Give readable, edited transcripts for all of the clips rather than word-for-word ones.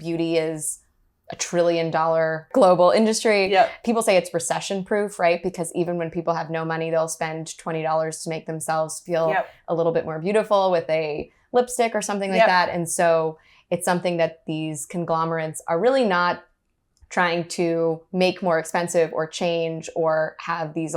beauty is a $1 trillion global industry. Yep. People say it's recession proof, right? Because even when people have no money, they'll spend $20 to make themselves feel a little bit more beautiful with a lipstick or something like that. And so it's something that these conglomerates are really not trying to make more expensive or change or have these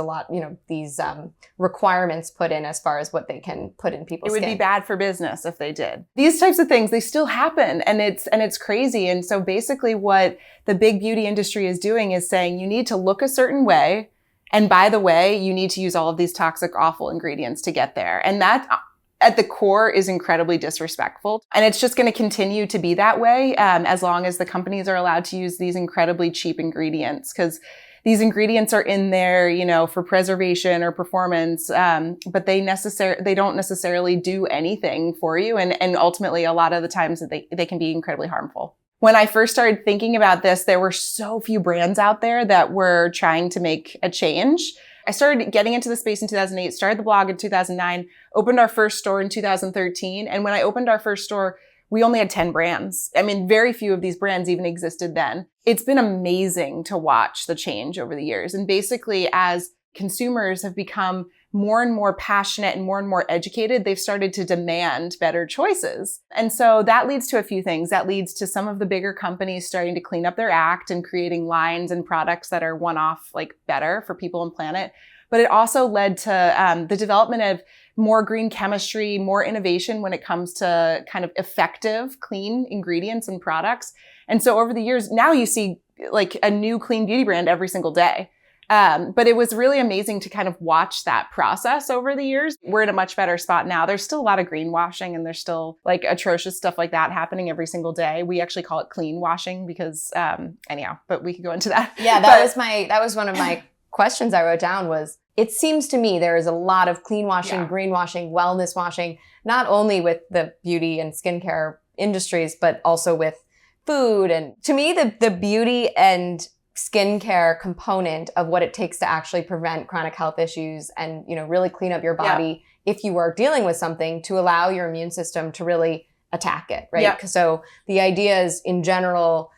requirements put in as far as what they can put in people's skin. It would be bad for business if they did. These types of things, they still happen, and it's crazy. And so basically what the big beauty industry is doing is saying you need to look a certain way, and by the way, you need to use all of these toxic, awful ingredients to get there. And that at the core is incredibly disrespectful. And it's just going to continue to be that way as long as the companies are allowed to use these incredibly cheap ingredients, because these ingredients are in there, you know, for preservation or performance, but they don't necessarily do anything for you. And ultimately, a lot of the times they can be incredibly harmful. When I first started thinking about this, there were so few brands out there that were trying to make a change. I started getting into the space in 2008, started the blog in 2009, opened our first store in 2013. And when I opened our first store, we only had 10 brands. I mean, very few of these brands even existed then. It's been amazing to watch the change over the years. And basically, as consumers have become more and more passionate and more educated, they've started to demand better choices. And so that leads to a few things. That leads to some of the bigger companies starting to clean up their act and creating lines and products that are one-off, like better for people and planet. But it also led to the development of more green chemistry, more innovation when it comes to kind of effective, clean ingredients and products. And so over the years, now you see like a new clean beauty brand every single day. But it was really amazing to kind of watch that process over the years. We're in a much better spot now. There's still a lot of greenwashing and there's still like atrocious stuff like that happening every single day. We actually call it clean washing because, anyhow, but we could go into that. Yeah, that was one of my questions I wrote down was, it seems to me there is a lot of clean washing, greenwashing, wellness washing, not only with the beauty and skincare industries, but also with food. And to me, the beauty and skincare component of what it takes to actually prevent chronic health issues and, you know, really clean up your body if you are dealing with something to allow your immune system to really attack it, right? Yeah. So the idea is, in general,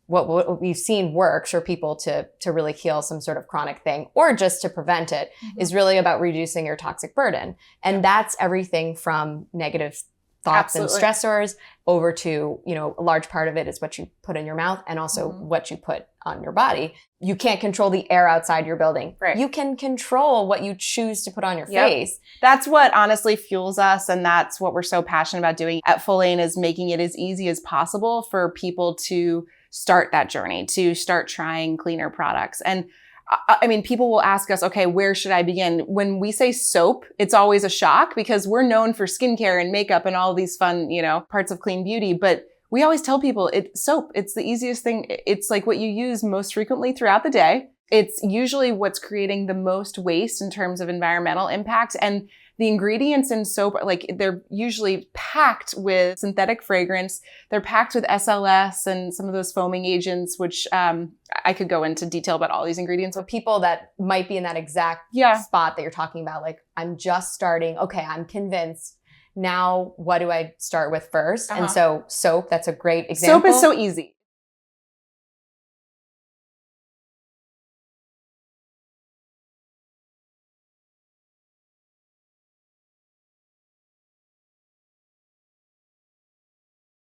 what we've seen works for people to really heal some sort of chronic thing or just to prevent it is really about reducing your toxic burden. And that's everything from negative thoughts and stressors over to, you know, a large part of it is what you put in your mouth and also what you put on your body. You can't control the air outside your building. Right. You can control what you choose to put on your face. That's what honestly fuels us. And that's what we're so passionate about doing at Follain, is making it as easy as possible for people to start that journey, to start trying cleaner products. And I mean, people will ask us, okay, where should I begin? When we say soap, it's always a shock because we're known for skincare and makeup and all these fun, you know, parts of clean beauty. But we always tell people soap. It's the easiest thing. It's like what you use most frequently throughout the day. It's usually what's creating the most waste in terms of environmental impact. And the ingredients in soap, like they're usually packed with synthetic fragrance. They're packed with SLS and some of those foaming agents, which I could go into detail about all these ingredients. So people that might be in that exact spot that you're talking about, like, I'm just starting. Okay, I'm convinced. Now, what do I start with first? And so soap, that's a great example. Soap is so easy.